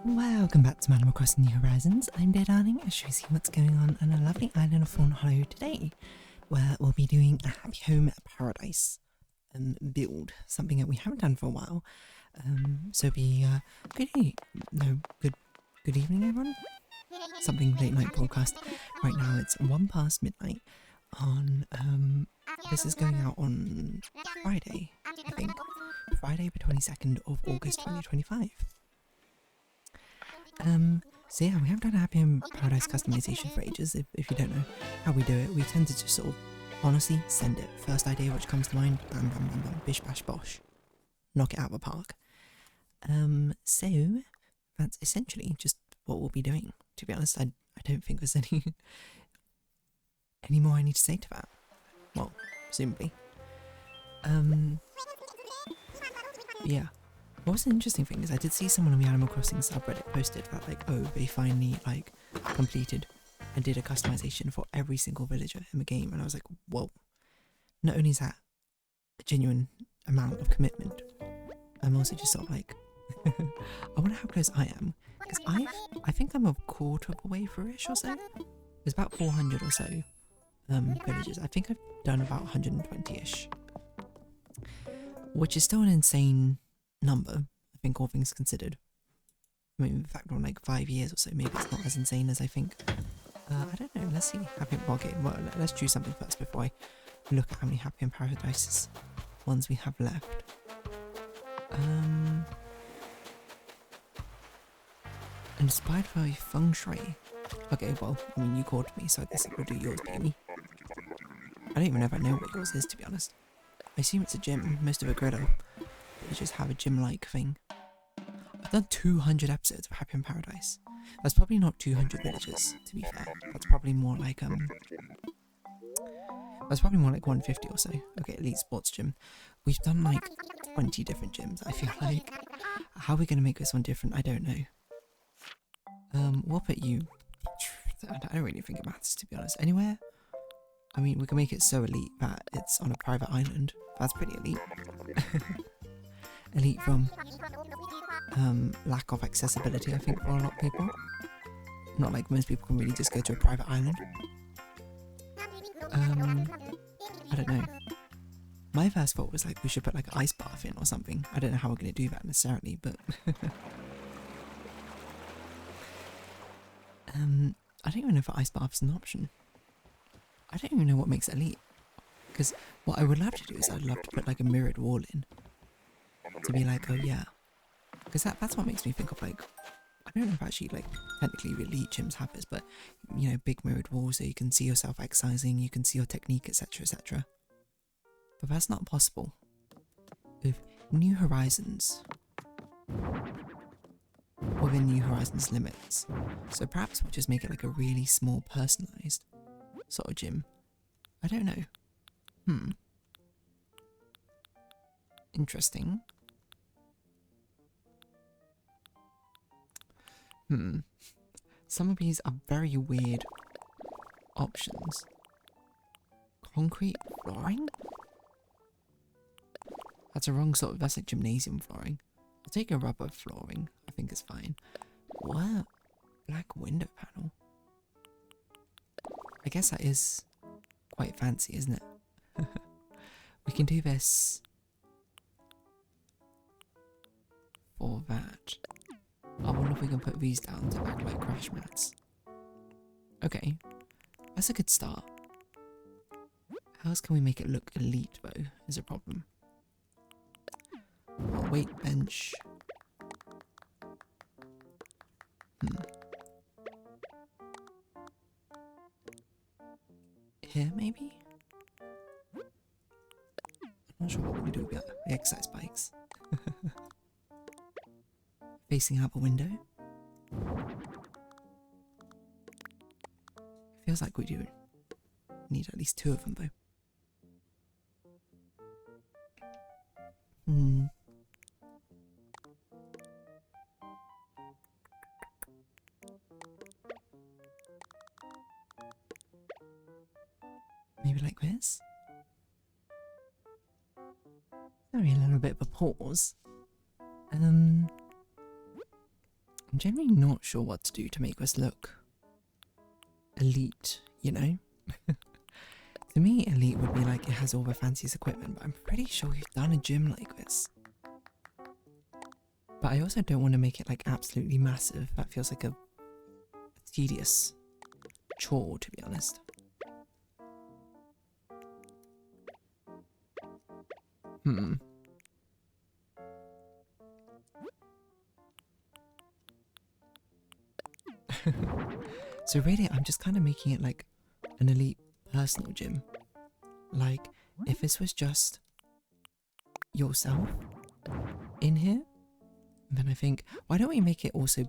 Welcome back to Animal Crossing New Horizons. I'm Dear Darling. I'll show you what's going on a lovely island of Fawnhallow today, where we'll be doing a Happy Home Paradise build, something that we haven't done for a while. Good evening, everyone. Something late night broadcast. Right now it's 1 past midnight on this is going out on Friday, I think. Friday the 22nd of August 2025. So yeah, we haven't done a Happy Home Paradise customization for ages. If you don't know how we do it, we tend to just sort of honestly send it. First idea which comes to mind, bam bam bam bam, bish bash bosh. Knock it out of the park. So that's essentially just what we'll be doing. To be honest, I don't think there's any more I need to say to that. Well, presumably. Yeah. What was an interesting thing is I did see someone on the Animal Crossing subreddit posted that, like, oh, they finally, like, completed and did a customization for every single villager in the game, and I was like, whoa. Not only is that a genuine amount of commitment, I'm also just sort of like, I wonder how close I am, because I think I'm a quarter of the way through-ish or so. There's about 400 or so villagers. I think I've done about 120-ish, which is still an insane number, I think, all things considered. I mean, in fact, on like 5 years or so, maybe it's not as insane as I think. I don't know, let's see. Well, let's choose something first before I look at how many Happy and Paradises ones we have left. Inspired by feng shui. Okay, well, I mean, you called me, so I guess I will do yours, Peewee. I don't even know if I know what yours is, to be honest. I assume it's a gym. Most of the griddle just have a gym-like thing. I've done 200 episodes of Happy in Paradise. That's probably not 200 villagers, to be fair. That's probably more like 150 or so. Okay, Elite Sports Gym. We've done like 20 different gyms, I feel like. How are we going to make this one different? I don't know. We'll put you... I don't really think it matters, to be honest. Anywhere? I mean, we can make it so elite that it's on a private island. That's pretty elite. Elite from lack of accessibility, I think, for a lot of people. Not like most people can really just go to a private island. I don't know. My first thought was like we should put like an ice bath in or something. I don't know how we're going to do that necessarily, but I don't even know if an ice bath is an option. I don't even know what makes it elite. Because what I would love to do is I'd love to put like a mirrored wall in. To be like, oh yeah. Because that's what makes me think of like, I don't know if actually like technically elite gyms have this, but you know, big mirrored walls so you can see yourself exercising, you can see your technique, etc, etc. But that's not possible with New Horizons. Within New Horizons limits. So perhaps we'll just make it like a really small personalised sort of gym. I don't know. Interesting. Some of these are very weird options. Concrete flooring? That's a wrong sort of, that's like gymnasium flooring. I'll take a rubber flooring, I think it's fine. What? Black window panel? I guess that is quite fancy, isn't it? We can do this for that. I wonder if we can put these down to act like crash mats. Okay, that's a good start. How else can we make it look elite though, is a problem. Oh, weight bench. Here maybe? I'm not sure what we can do with the exercise bikes. Facing out the window. Feels like we do need at least 2 of them though. Maybe like this? Maybe a little bit of a pause. I'm generally not sure what to do to make this look elite, you know? To me, elite would be like it has all the fanciest equipment, but I'm pretty sure you've done a gym like this. But I also don't want to make it like absolutely massive. That feels like a tedious chore, to be honest. So really, I'm just kind of making it like an elite personal gym. Like, if this was just yourself in here, then I think, why don't we make it also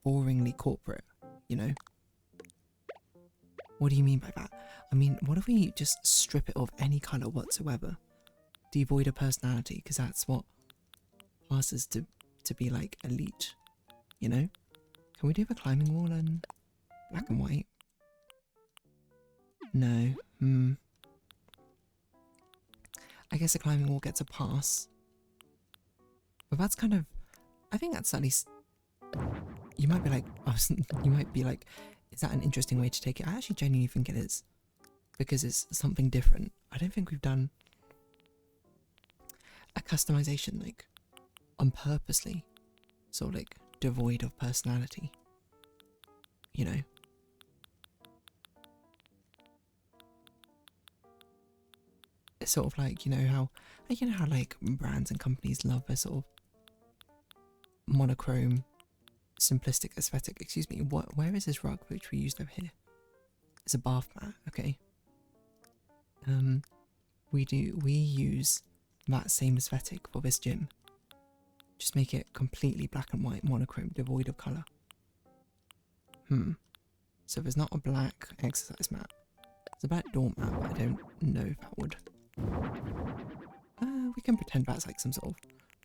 boringly corporate, you know? What do you mean by that? I mean, what if we just strip it of any colour whatsoever? Devoid of personality, because that's what passes to be like elite, you know? Can we do the climbing wall in black and white? No. I guess the climbing wall gets a pass. But that's kind of, I think that's at least, you might be like, is that an interesting way to take it? I actually genuinely think it is. Because it's something different. I don't think we've done a customization like on purposely, sort of like devoid of personality, you know? It's sort of like, you know how like brands and companies love a sort of monochrome, simplistic aesthetic. Excuse me, where is this rug which we used over here? It's a bath mat, okay. We use that same aesthetic for this gym. Just make it completely black and white, monochrome, devoid of colour. So there's not a black exercise mat. There's a black doormat, but I don't know if that would. We can pretend that's like some sort of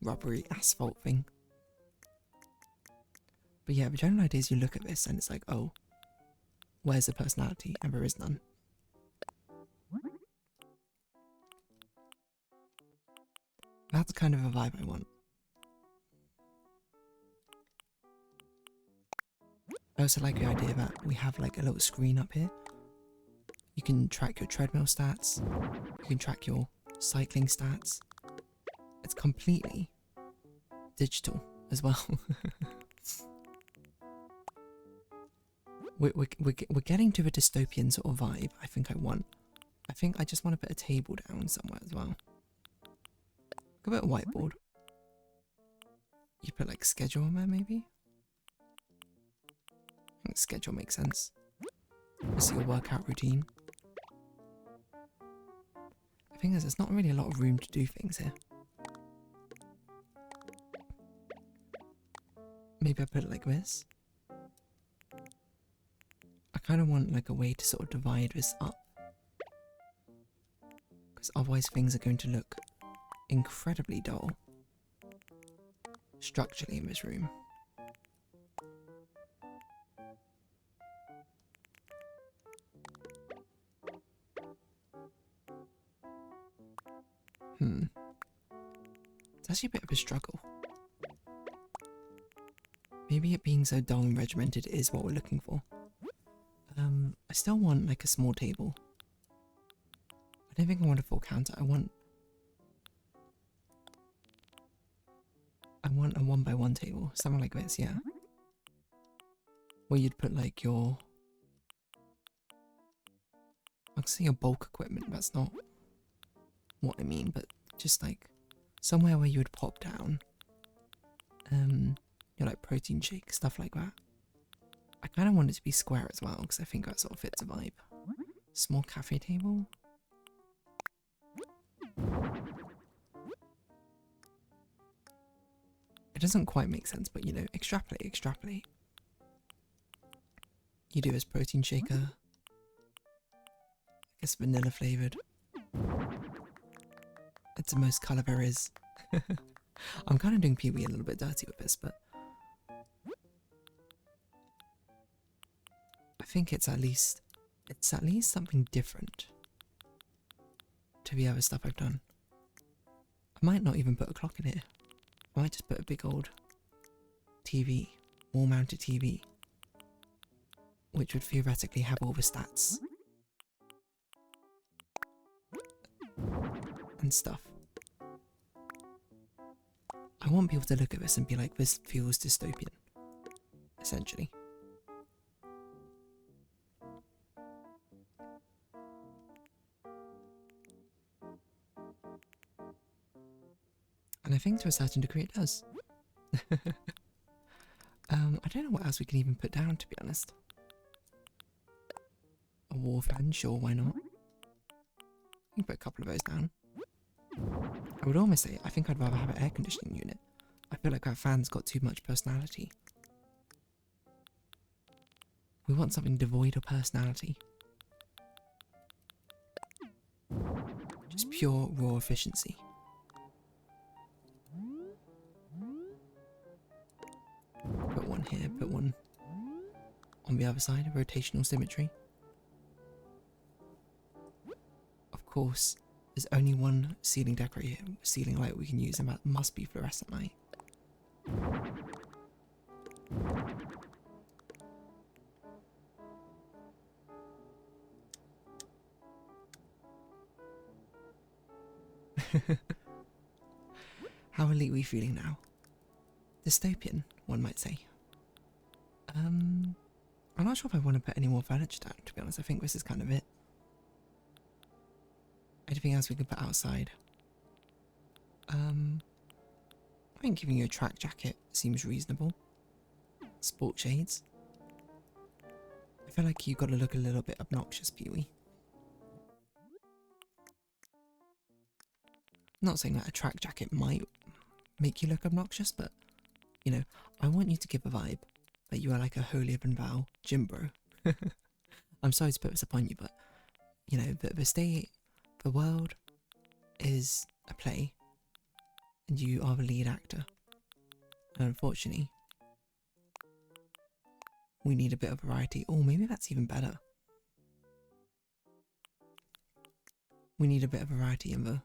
rubbery asphalt thing. But yeah, the general idea is you look at this and it's like, oh, where's the personality? And there is none. That's kind of a vibe I want. I also like the idea that we have like a little screen up here. You can track your treadmill stats. You can track your cycling stats. It's completely digital as well. We're getting to a dystopian sort of vibe. I think I just want to put a table down somewhere as well. Look at a whiteboard. You put like schedule on there maybe? I think schedule makes sense. This is your workout routine. The thing is, there's not really a lot of room to do things here. Maybe I put it like this. I kind of want like a way to sort of divide this up. Because otherwise things are going to look incredibly dull structurally in this room. It's actually a bit of a struggle. Maybe it being so dull and regimented is what we're looking for. I still want like a small table. I don't think I want a full counter. I want a 1x1 table, something like this, yeah. Where you'd put like your, I can say your bulk equipment, that's not what I mean, but just like somewhere where you would pop down your like protein shake, stuff like that. I kind of want it to be square as well, because I think that sort of fits the vibe. Small cafe table. It doesn't quite make sense, but you know, extrapolate. You do this protein shaker. I guess vanilla flavoured. It's the most colour there is. I'm kind of doing Peewee a little bit dirty with this, but I think it's at least something different to the other stuff I've done. I might not even put a clock in here. I might just put a big old TV wall-mounted TV, which would theoretically have all the stats and stuff. I want people to look at this and be like, this feels dystopian, essentially. And I think to a certain degree it does. I don't know what else we can even put down, to be honest. A wall fan, sure, why not? You can put a couple of those down. I would almost say, I think I'd rather have an air conditioning unit. I feel like our fan's got too much personality. We want something devoid of personality. Just pure, raw efficiency. Put one here, put one on the other side, rotational symmetry. Of course, there's only one ceiling ceiling light we can use, and that must be fluorescent light. How elite are we feeling now? Dystopian, one might say. I'm not sure if I want to put any more furniture down, to be honest. I think this is kind of it. Anything else we can put outside? I think giving you a track jacket seems reasonable. Sport shades. I feel like you've got to look a little bit obnoxious, Peewee. Not saying that a track jacket might make you look obnoxious, but, you know, I want you to give a vibe that you are like a holier-than-thou gym bro. I'm sorry to put this upon you, but, you know, the world is a play, and you are the lead actor. And unfortunately, we need a bit of variety. Or maybe that's even better. We need a bit of variety in the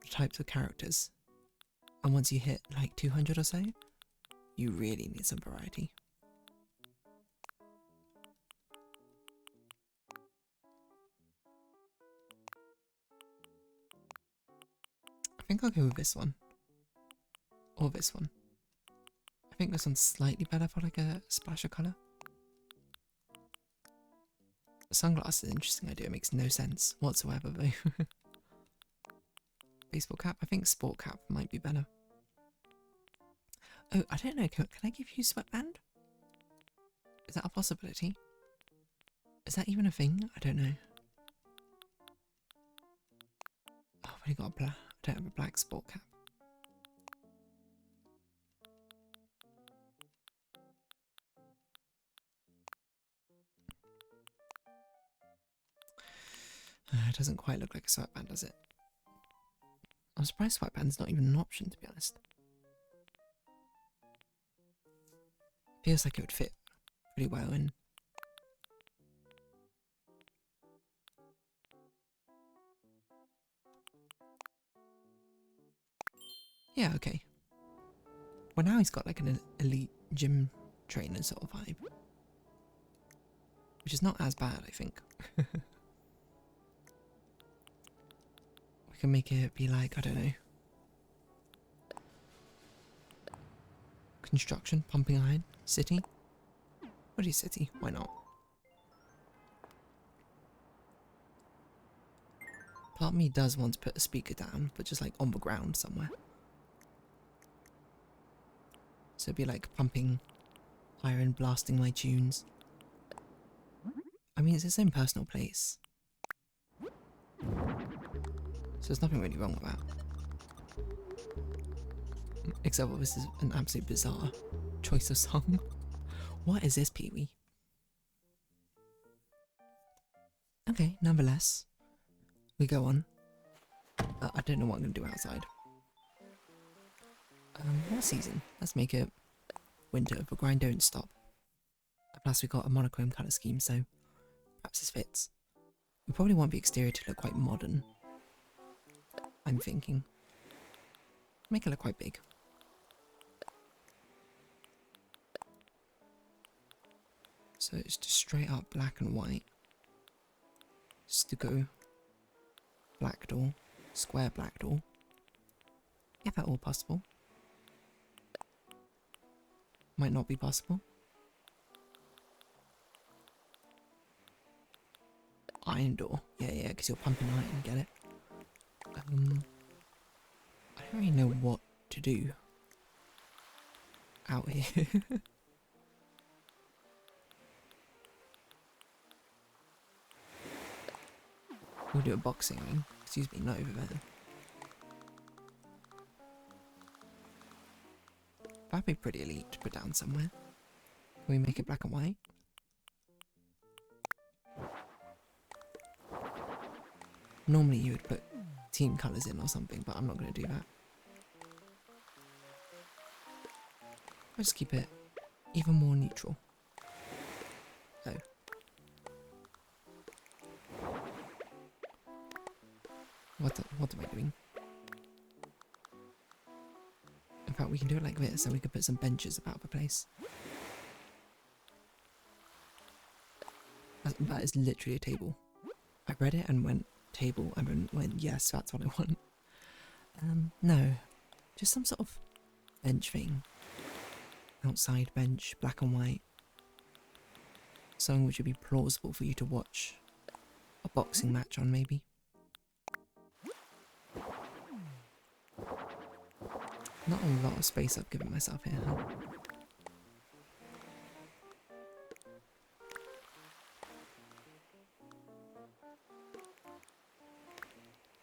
types of characters. And once you hit like 200 or so, you really need some variety. I think I'll go with this one. Or this one. I think this one's slightly better for like a splash of colour. Sunglasses is an interesting idea, it makes no sense whatsoever though. Baseball cap? I think sport cap might be better. Oh, I don't know, can I give you sweatband? Is that a possibility? Is that even a thing? I don't know. Oh, I've only got a black. I don't have a black sport cap. It doesn't quite look like a sweatband, does it? I'm surprised sweatband's not even an option, to be honest. Feels like it would fit pretty well in. Yeah, okay. Well, now he's got like an elite gym trainer sort of vibe. Which is not as bad, I think. We can make it be like, I don't know. Construction, pumping iron, city. What is city? Why not? Part of me does want to put a speaker down, but just like on the ground somewhere. So it'd be like pumping iron, blasting my tunes. I mean, it's its own personal place. So there's nothing really wrong with that. Except for this is an absolute bizarre choice of song. What is this, Peewee? Okay, nonetheless, we go on. I don't know what I'm going to do outside. What season? Let's make it winter. The grind don't stop. Plus we got a monochrome colour scheme, so perhaps this fits. We probably want the exterior to look quite modern. I'm thinking. Make it look quite big. So it's just straight up black and white. Stucco. Black door. Square black door. If at all possible. Might not be possible. Iron door. Yeah, because you're pumping iron, get it? I don't really know what to do out here. We'll do a boxing ring. Excuse me, not over there. That'd be pretty elite to put down somewhere. Can we make it black and white? Normally you would put team colours in or something, but I'm not going to do that. I'll just keep it even more neutral. Oh. What am I doing? In fact, we can do it like this, and we could put some benches about the place. That is literally a table. I read it and went, table, and then went, yes, that's what I want. No. Just some sort of bench thing. Outside bench, black and white. Something which would be plausible for you to watch a boxing match on, maybe. Not a lot of space I've given myself here, huh?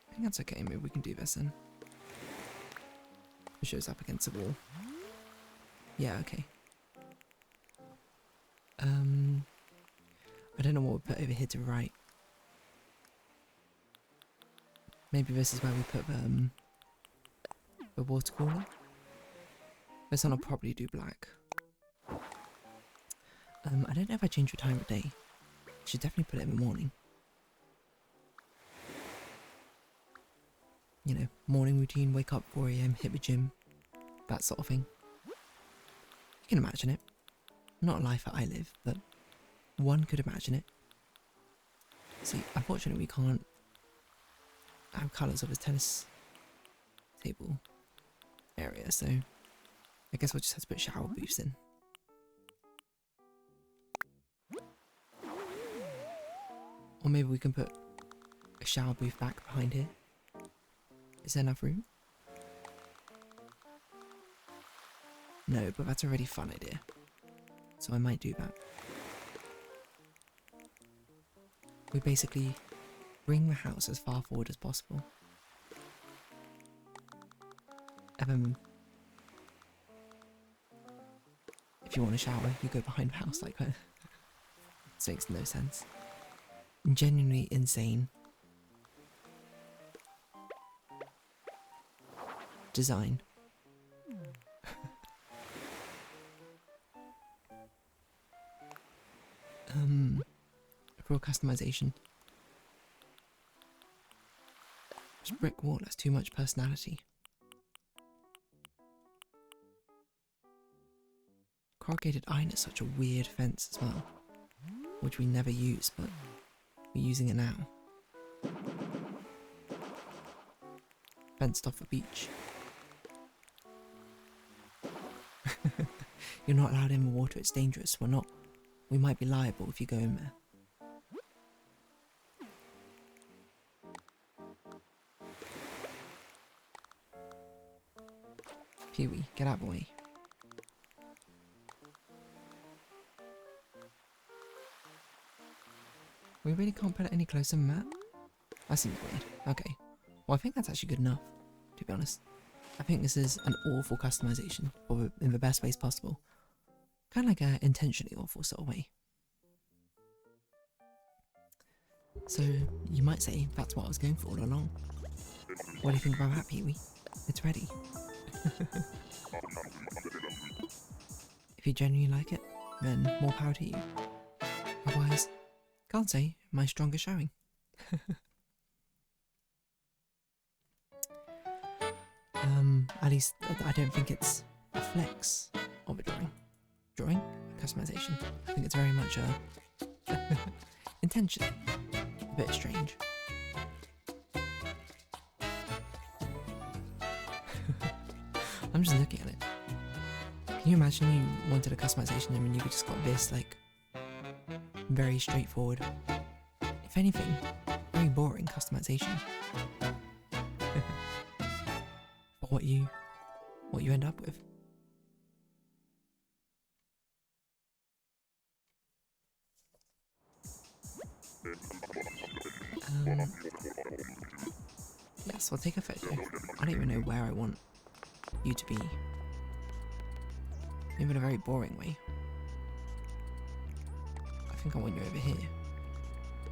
I think that's okay, maybe we can do this then. It shows up against the wall. Yeah, okay. I don't know what we put over here to write. Maybe this is where we put the water cooler. This one I'll probably do black. I don't know if I change the time of day. I should definitely put it in the morning. You know, morning routine, wake up 4 AM, hit the gym, that sort of thing. You can imagine it. Not a life that I live, but one could imagine it. See, unfortunately we can't have colours of his tennis table area, so I guess we'll just have to put shower booths in. Or maybe we can put a shower booth back behind here. Is there enough room? No, but that's a really fun idea. So I might do that. We basically bring the house as far forward as possible. And then, if you want to shower, you go behind the house like that. This makes no sense. Genuinely insane. Design. For customization. Just brick wall, that's too much personality. Corrugated iron is such a weird fence as well, which we never use, but we're using it now. Fenced off a beach. You're not allowed in the water, it's dangerous. We're not. We might be liable if you go in there. Peewee, get out of the way. We really can't put it any closer than that? That seems weird. Okay. Well, I think that's actually good enough, to be honest. I think this is an awful customization, or in the best ways possible. Kind of like an intentionally awful sort of way. So, you might say that's what I was going for all along. What do you think about that, Peewee? It's ready. If you genuinely like it, then more power to you. Otherwise, can't say my strongest showing. At least I don't think it's a flex of a drawing. Drawing? customization. I think it's very much intentional, a bit strange. I'm just looking at it. Can you imagine you wanted a customization and you just got this, like, very straightforward, if anything, very boring customization for what you end up with. Yes, I'll take a photo. I don't even know where I want you to be. Maybe in a very boring way. I think I want you over here,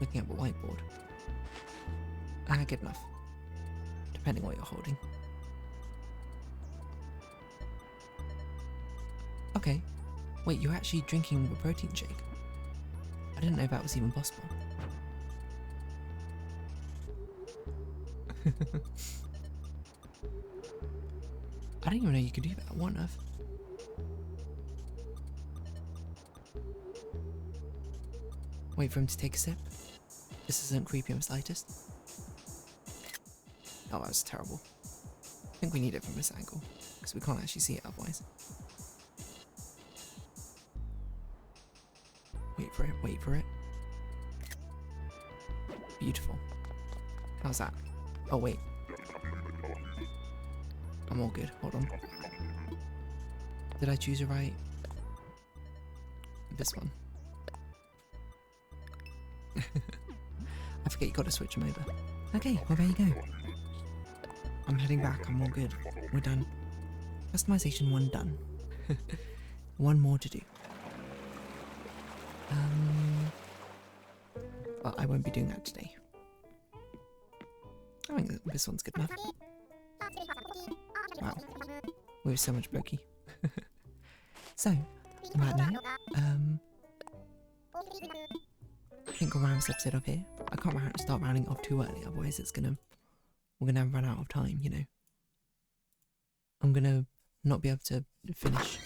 looking at the whiteboard. Good enough. Depending what you're holding. Okay. Wait, you're actually drinking the protein shake? I didn't know that was even possible. I didn't even know you could do that. What on earth? Wait for him to take a sip. This isn't creepy in the slightest. Oh, that was terrible. I think we need it from this angle, because we can't actually see it otherwise. Wait for it, wait for it. Beautiful. How's that? Oh wait. I'm all good, hold on. Did I choose it right? This one. I forget you gotta switch them over. Okay, well there you go. I'm heading back, I'm all good. We're done. Customization 1 done. 1 more to do. Well, I won't be doing that today. I think this one's good enough. Wow, we have so much brokey. So, on that note, I think we'll round this episode up here. I can't start rounding off too early, otherwise we're gonna run out of time, you know. I'm gonna not be able to finish.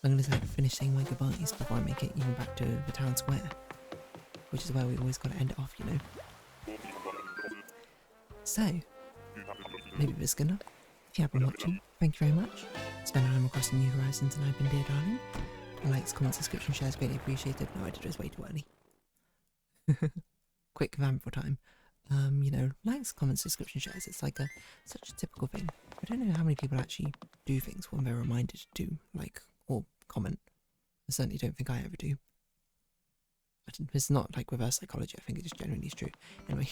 I'm gonna finish saying my goodbyes before I make it even back to the town square, which is where we always gotta end it off, you know. So, maybe this is good enough. If you have been watching, thank you very much. It's been Animal Crossing New Horizons and I've been Dear Darling. Likes, comments, subscription, shares, greatly appreciated. No, I did this way too early. Quick vampire time. You know, likes, comments, subscription, shares. It's like such a typical thing. I don't know how many people actually do things when they're reminded to do, like, or comment. I certainly don't think I ever do. It's not like reverse psychology, I think it just generally is true. Anyway,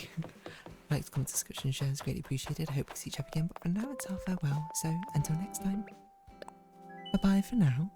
likes, comments, subscription, shares, greatly appreciated. I hope to see each other again, but for now it's our farewell. So, until next time, bye bye for now.